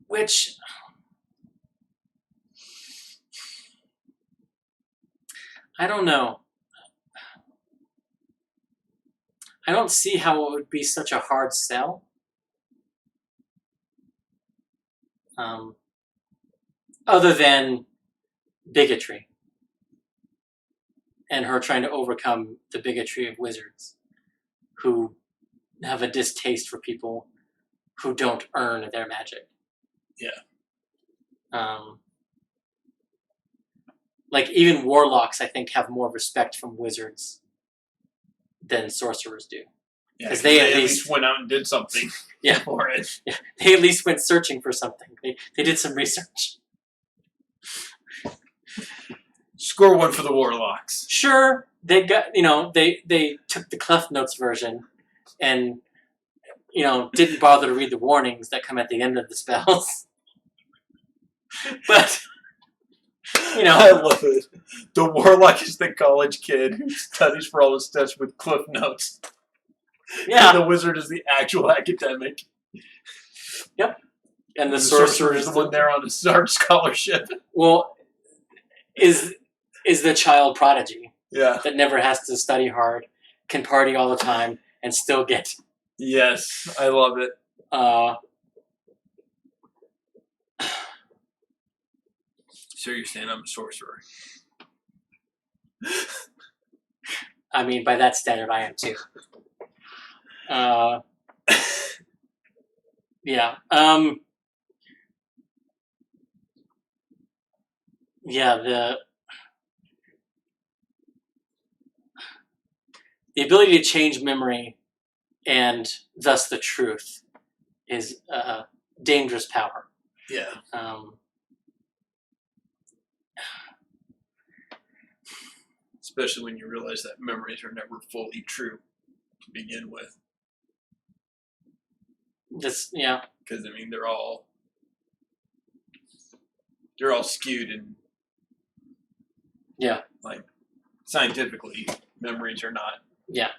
Speaker 1: Which I don't know. I don't see how it would be such a hard sell. Other than bigotry. And her trying to overcome the bigotry of wizards who have a distaste for people who don't earn their magic.
Speaker 2: Yeah.
Speaker 1: Like even warlocks, I think, have more respect from wizards than sorcerers do.
Speaker 2: Yeah, because they at least went out and did something.
Speaker 1: Yeah.
Speaker 2: For it.
Speaker 1: Yeah. They at least went searching for something. They did some research.
Speaker 2: Score one for the warlocks.
Speaker 1: Sure, they got they took the Cliff Notes version, and didn't bother to read the warnings that come at the end of the spells. But
Speaker 2: I love it. The warlock is the college kid who studies for all his tests with Cliff Notes.
Speaker 1: Yeah.
Speaker 2: And the wizard is the actual academic.
Speaker 1: Yep. And the sorcerer
Speaker 2: is the one there on the art scholarship.
Speaker 1: Well, is the child prodigy.
Speaker 2: Yeah.
Speaker 1: That never has to study hard, can party all the time, and still get.
Speaker 2: Yes, I love it. So you're saying I'm a sorcerer?
Speaker 1: I mean, by that standard, I am too. Yeah. Yeah. The ability to change memory and thus the truth is a dangerous power.
Speaker 2: Yeah. Especially when you realize that memories are never fully true to begin with.
Speaker 1: Yeah.
Speaker 2: Because I mean, they're all skewed and like scientifically, memories are not.
Speaker 1: Yeah.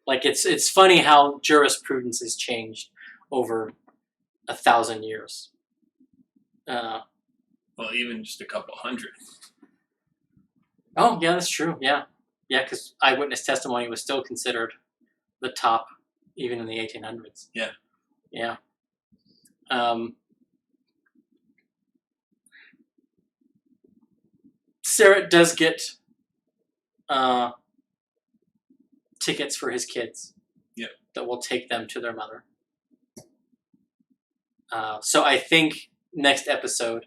Speaker 1: Like it's funny how jurisprudence has changed over 1,000 years.
Speaker 2: Well, even just a couple hundred.
Speaker 1: Oh, yeah, that's true. Yeah. Yeah, because eyewitness testimony was still considered the top even in the 1800s.
Speaker 2: Yeah.
Speaker 1: Yeah. Sarah does get tickets for his kids.
Speaker 2: Yeah.
Speaker 1: That will take them to their mother. So I think next episode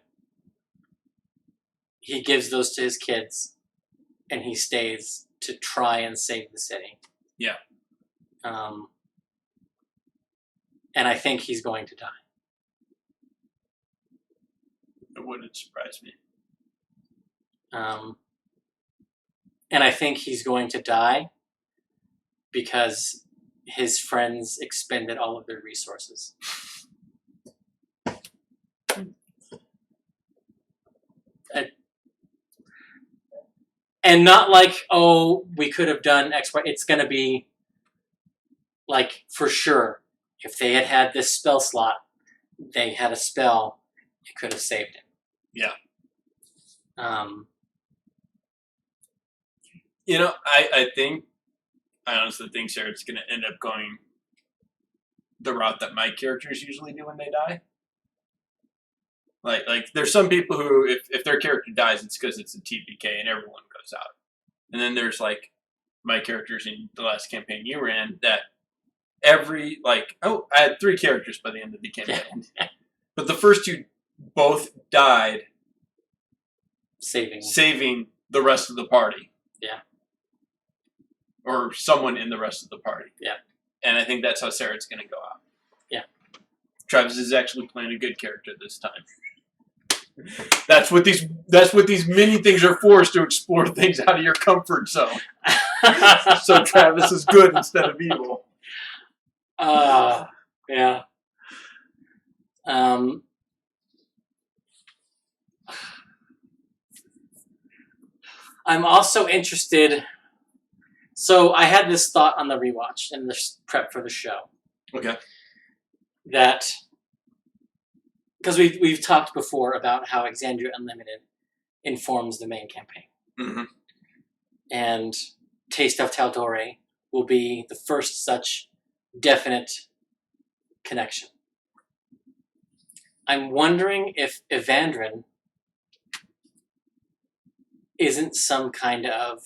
Speaker 1: he gives those to his kids and he stays to try and save the city.
Speaker 2: Yeah.
Speaker 1: And I think he's going to die.
Speaker 2: It wouldn't surprise me.
Speaker 1: And I think he's going to die because his friends expended all of their resources. And not like, oh, we could have done X, Y. It's going to be like, for sure, if they had had this spell slot, they had a spell, it could have saved him.
Speaker 2: Yeah.
Speaker 1: I
Speaker 2: think I honestly think Sarah's going to end up going the route that my characters usually do when they die. Like there's some people who, if their character dies, it's because it's a TPK and everyone goes out. And then there's like my characters in the last campaign you ran that I had 3 characters by the end of the campaign. But the first 2 both died saving the rest of the party.
Speaker 1: Yeah.
Speaker 2: Or someone in the rest of the party.
Speaker 1: Yeah.
Speaker 2: And I think that's how Sarah's going to go out.
Speaker 1: Yeah.
Speaker 2: Travis is actually playing a good character this time. That's what these mini things are for, is to explore things out of your comfort zone. So Travis is good instead of evil.
Speaker 1: Yeah. I'm also interested. So I had this thought on the rewatch and the prep for the show.
Speaker 2: Okay.
Speaker 1: That, because we've talked before about how Exandria Unlimited informs the main campaign.
Speaker 2: Mm-hmm.
Speaker 1: And Taste of Taldore will be the first such definite connection. I'm wondering if Evandrin isn't some kind of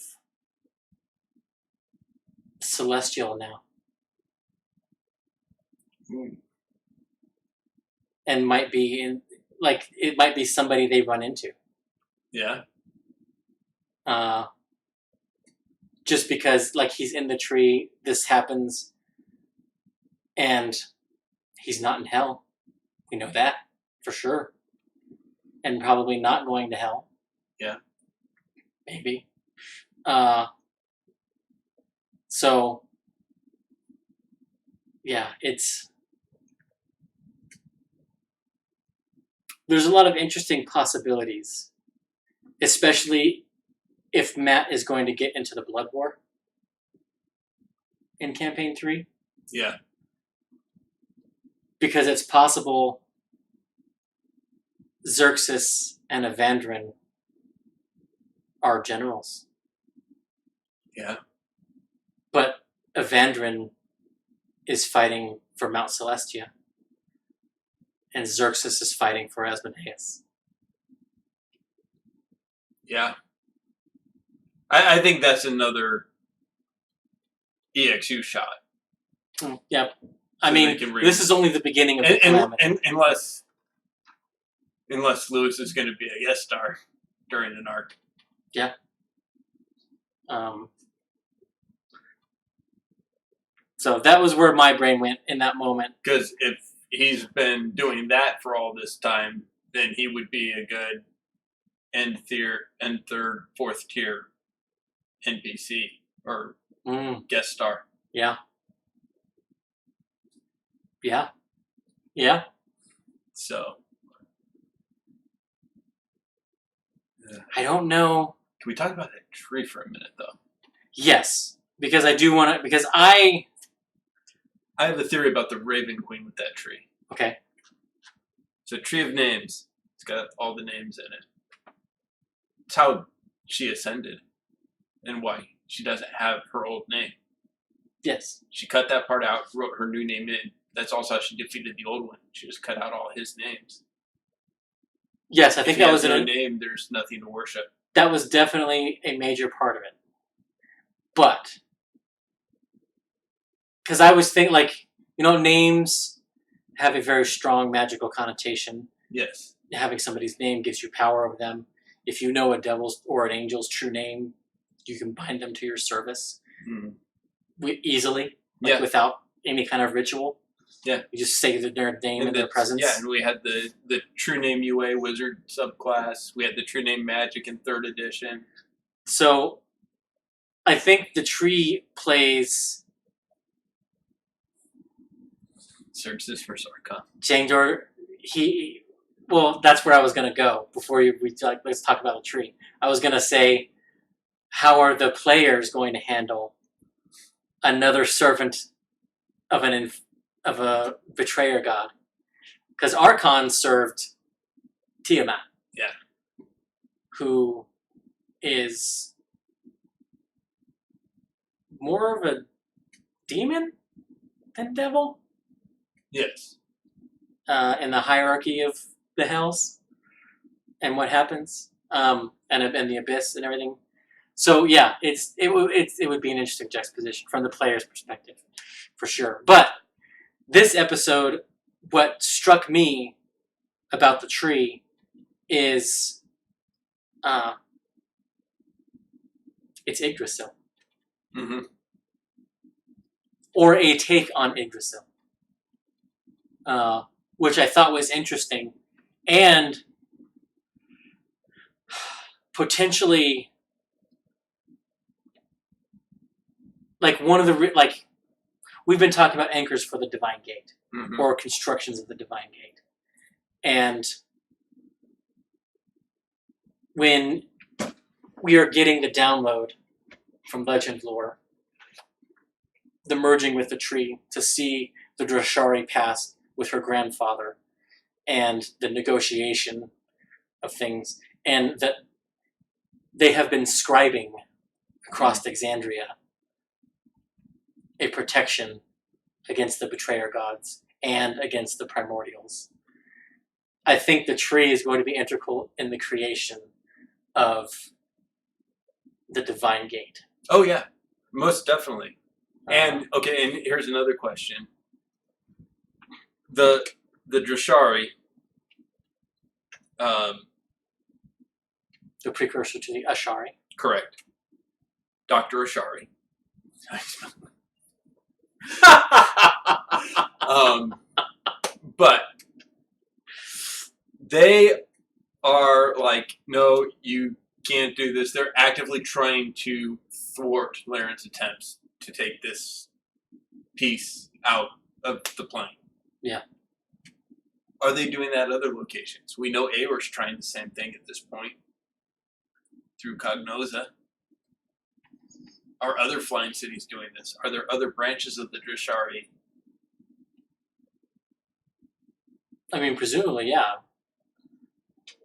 Speaker 1: celestial now. And might be it might be somebody they run into.
Speaker 2: Yeah.
Speaker 1: Just because he's in the tree, this happens, and he's not in hell. We know that for sure. And probably not going to hell.
Speaker 2: Yeah.
Speaker 1: Maybe. So yeah, there's a lot of interesting possibilities, especially if Matt is going to get into the Blood War in Campaign 3.
Speaker 2: Yeah.
Speaker 1: Because it's possible Xerxes and Evandrin are generals.
Speaker 2: Yeah.
Speaker 1: But Evandrin is fighting for Mount Celestia. And Xerxes is fighting for Asmodeus.
Speaker 2: Yeah. I think that's another EXU shot.
Speaker 1: Yeah.
Speaker 2: So
Speaker 1: this is only the beginning of the calamity.
Speaker 2: Unless Lewis is going to be a guest star during an arc.
Speaker 1: Yeah. So that was where my brain went in that moment.
Speaker 2: Because if he's been doing that for all this time, then he would be a good end third, fourth tier NPC or guest star.
Speaker 1: Yeah. Yeah. Yeah.
Speaker 2: So.
Speaker 1: I don't know.
Speaker 2: Can we talk about that tree for a minute, though?
Speaker 1: Yes. Because I do want to, because I
Speaker 2: have a theory about the Raven Queen with that tree.
Speaker 1: Okay.
Speaker 2: It's a tree of names. It's got all the names in it. It's how she ascended and why she doesn't have her old name.
Speaker 1: Yes.
Speaker 2: She cut that part out, wrote her new name in. That's also how she defeated the old one. She just cut out all his names.
Speaker 1: Yes, I think that was
Speaker 2: no name. There's nothing to worship.
Speaker 1: That was definitely a major part of it. But because I was thinking, names have a very strong magical connotation.
Speaker 2: Yes.
Speaker 1: Having somebody's name gives you power over them. If you know a devil's or an angel's true name, you can bind them to your service easily, without any kind of ritual.
Speaker 2: Yeah.
Speaker 1: You just say their name and their presence.
Speaker 2: Yeah, and we had the True Name UA Wizard subclass. We had the True Name Magic in 3rd edition.
Speaker 1: So, I think the tree plays...
Speaker 2: Xerxes for Sarkon.
Speaker 1: Jangdor, that's where I was going to go before let's talk about the tree. I was going to say, how are the players going to handle another servant of a betrayer god? Because Archon served Tiamat.
Speaker 2: Yeah.
Speaker 1: Who is more of a demon than devil.
Speaker 2: Yes.
Speaker 1: In the hierarchy of the hells and what happens, and the abyss and everything. So yeah, it would be an interesting juxtaposition from the player's perspective, for sure. But this episode, what struck me about the tree is it's Yggdrasil.
Speaker 2: Mm-hmm.
Speaker 1: Or a take on Yggdrasil. Which I thought was interesting. And potentially, like, one of the... Like, we've been talking about anchors for the Divine Gate.
Speaker 2: Mm-hmm.
Speaker 1: Or constructions of the Divine Gate. And when we are getting the download from legend lore, the merging with the tree to see the Drashari past with her grandfather and the negotiation of things, and that they have been scribing across Exandria a protection against the betrayer gods and against the primordials. I think the tree is going to be integral in the creation of the Divine Gate.
Speaker 2: Oh yeah, most definitely. And okay, and here's another question: the Drashari,
Speaker 1: the precursor to the Ashari.
Speaker 2: Correct. Dr. Ashari. But they are like, no, you can't do this. They're actively trying to thwart Laren's attempts to take this piece out of the plane.
Speaker 1: Yeah.
Speaker 2: Are they doing that at other locations? We know Aor's trying the same thing at this point through Cognosa. Are other flying cities doing this? Are there other branches of the Drashari?
Speaker 1: I mean, presumably, yeah.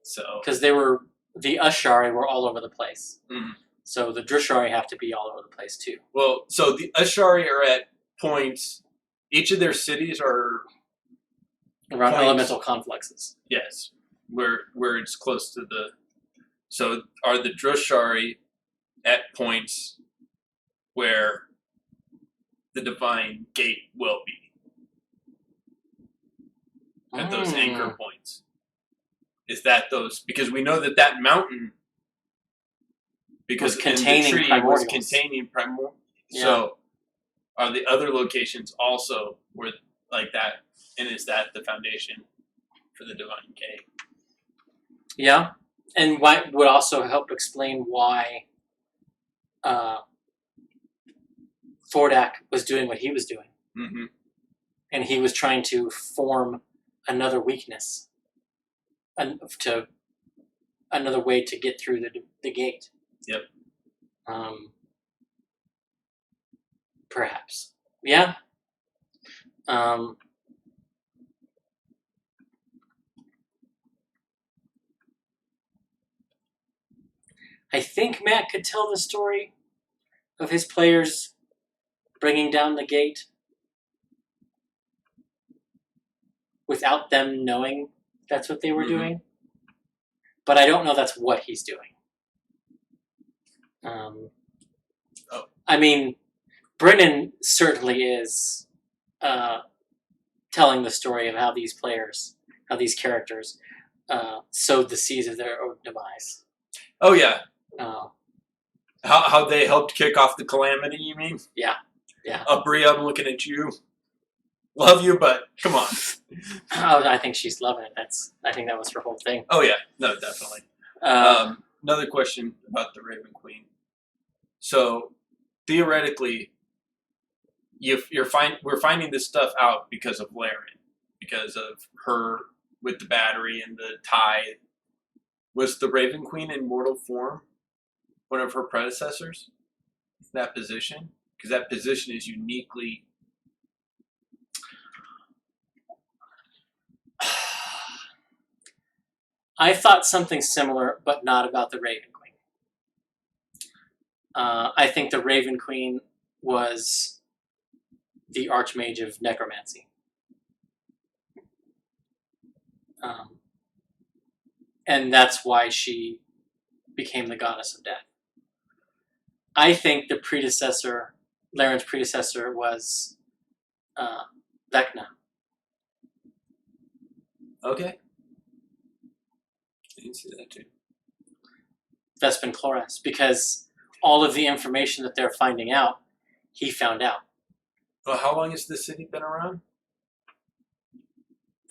Speaker 2: So,
Speaker 1: because the Ashari were all over the place.
Speaker 2: Mm-hmm.
Speaker 1: So the Drashari have to be all over the place too.
Speaker 2: Well, so the Ashari are at points. Each of their cities are
Speaker 1: around
Speaker 2: points,
Speaker 1: elemental complexes.
Speaker 2: Yes, where it's close to the. So are the Drashari at points where the Divine Gate will be? At those anchor points. Is that those? Because we know that mountain, because
Speaker 1: containing
Speaker 2: the tree
Speaker 1: primordials.
Speaker 2: was containing primordials.
Speaker 1: Yeah.
Speaker 2: So are the other locations also where like that? And is that the foundation for the Divine Gate?
Speaker 1: Yeah, and what would also help explain why Fordak was doing what he was doing.
Speaker 2: Mm-hmm.
Speaker 1: And he was trying to form another weakness, another way to get through the gate.
Speaker 2: Yep.
Speaker 1: Perhaps. Yeah. I think Matt could tell the story of his players bringing down the gate without them knowing that's what they were doing. But I don't know that's what he's doing. I mean, Brennan certainly is telling the story of how these characters sowed the seeds of their own demise.
Speaker 2: Oh, yeah. How they helped kick off the calamity, you mean?
Speaker 1: Yeah. Yeah.
Speaker 2: Bria, I'm looking at you. Love you, but come on.
Speaker 1: Oh, I think she's loving it. I think that was her whole thing.
Speaker 2: Oh, yeah. No, definitely. Another question about the Raven Queen. So, theoretically, we're finding this stuff out because of Laren, because of her with the battery and the tie. Was the Raven Queen in mortal form one of her predecessors? That position? Because that position is uniquely...
Speaker 1: I thought something similar, but not about the Raven Queen. I think the Raven Queen was the Archmage of Necromancy. And that's why she became the goddess of death. I think the predecessor, Laren's predecessor, was Vecna.
Speaker 2: Okay. I can see that too.
Speaker 1: Vespin Chloras, because all of the information that they're finding out, he found out.
Speaker 2: Well, how long has the city been around?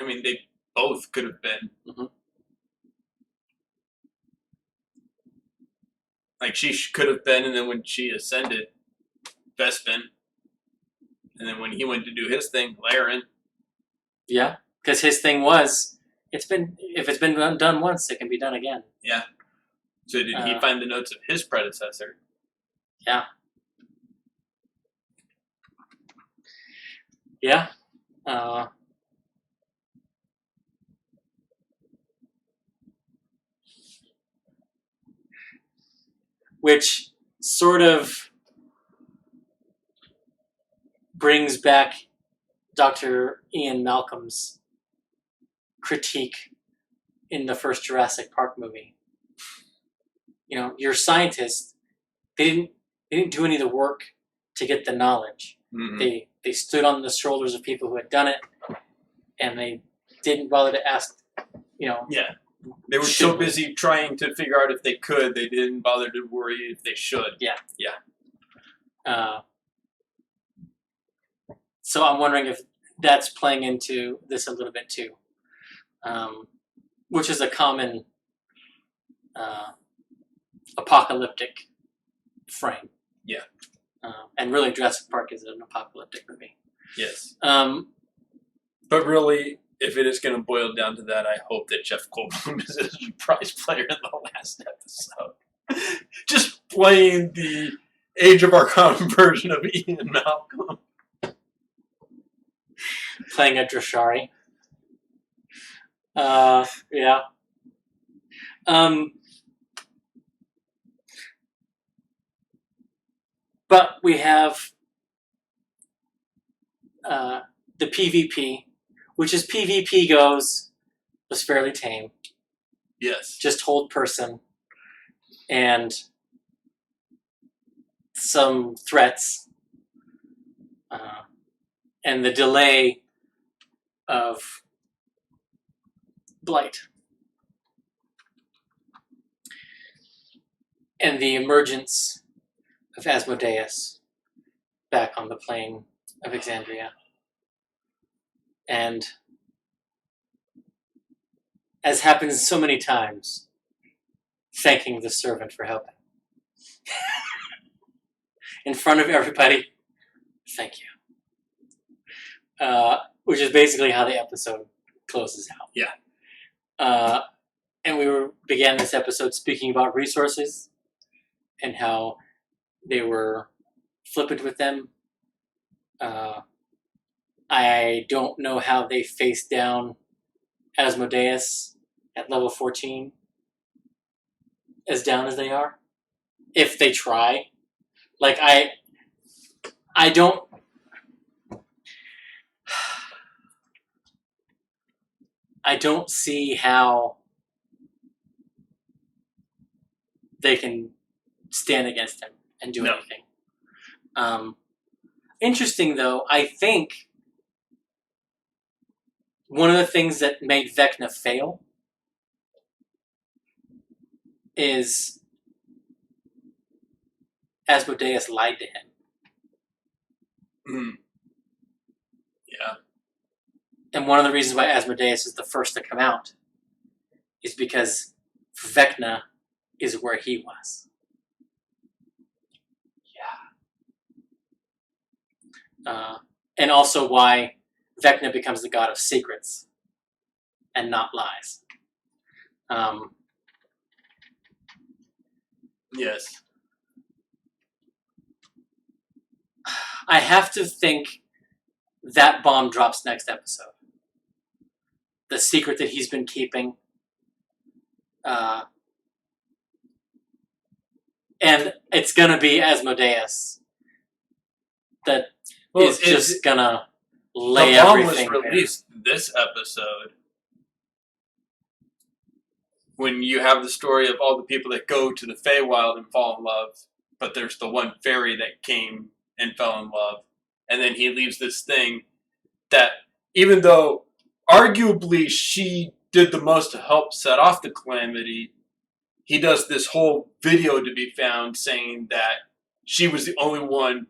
Speaker 2: I mean, they both could have been.
Speaker 1: Mm-hmm.
Speaker 2: Like, she could have been, and then when she ascended, Vespin. And then when he went to do his thing, Laren.
Speaker 1: Yeah, because his thing was, if it's been done once, it can be done again.
Speaker 2: Yeah. So did he find the notes of his predecessor?
Speaker 1: Yeah. Yeah. Which sort of brings back Dr. Ian Malcolm's critique in the first Jurassic Park movie. You know, your scientists, they didn't do any of the work to get the knowledge.
Speaker 2: Mm-hmm.
Speaker 1: They stood on the shoulders of people who had done it, and they didn't bother to ask, you know.
Speaker 2: Yeah. They were so busy trying to figure out if they could, they didn't bother to worry if they should.
Speaker 1: Yeah.
Speaker 2: Yeah.
Speaker 1: So I'm wondering if that's playing into this a little bit too, which is a common apocalyptic frame.
Speaker 2: Yeah.
Speaker 1: And really, Jurassic Park is an apocalyptic movie.
Speaker 2: Yes. But really, if it is going to boil down to that, I hope that Jeff Goldblum is a surprise player in the last episode. Just playing the Age of Arcanum version of Ian Malcolm.
Speaker 1: Playing a Drashari. Yeah. But we have the PvP, which as PvP goes, was fairly tame.
Speaker 2: Yes.
Speaker 1: Just hold person and some threats and the delay of Blight. And the emergence of Asmodeus back on the plain of Exandria. And as happens so many times, thanking the servant for helping. In front of everybody, thank you. Which is basically how the episode closes out.
Speaker 2: Yeah.
Speaker 1: And we began this episode speaking about resources and how they were flippant with them. I don't know how they face down Asmodeus at level 14 as down as they are. If they try. Like, I don't... I don't see how they can stand against him and do anything. Interesting, though, I think one of the things that made Vecna fail is Asmodeus lied to him.
Speaker 2: Mm. Yeah.
Speaker 1: And one of the reasons why Asmodeus is the first to come out is because Vecna is where he was. Yeah. And also why Vecna becomes the god of secrets and not lies.
Speaker 2: Yes.
Speaker 1: I have to think that bomb drops next episode. The secret that he's been keeping. And it's going to be Asmodeus that is just gonna lay
Speaker 2: the bomb
Speaker 1: everything
Speaker 2: was released this episode. When you have the story of all the people that go to the Feywild and fall in love, but there's the one fairy that came and fell in love, and then he leaves this thing that, even though arguably she did the most to help set off the calamity, he does this whole video to be found saying that she was the only one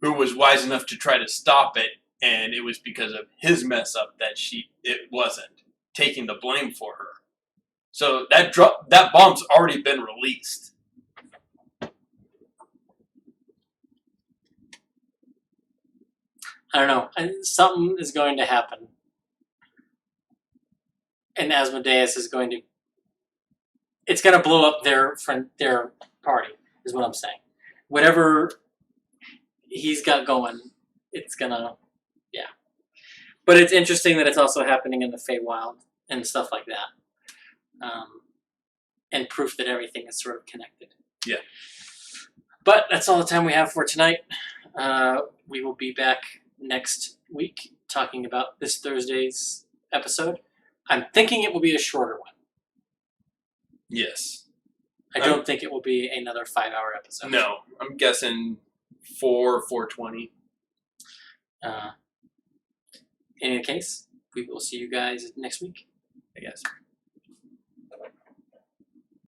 Speaker 2: who was wise enough to try to stop it, and it was because of his mess up that it wasn't taking the blame for her. So that bomb's already been released.
Speaker 1: I don't know. Something is going to happen. And Asmodeus is going to... It's going to blow up their party, is what I'm saying. Whatever he's got going, it's going to... Yeah. But it's interesting that it's also happening in the Feywild and stuff like that. And proof that everything is sort of connected.
Speaker 2: Yeah.
Speaker 1: But that's all the time we have for tonight. We will be back next week talking about this Thursday's episode. I'm thinking it will be a shorter one.
Speaker 2: Yes.
Speaker 1: I don't think it will be another 5-hour episode.
Speaker 2: No. I'm guessing 4:20.
Speaker 1: In any case, we will see you guys next week, I guess.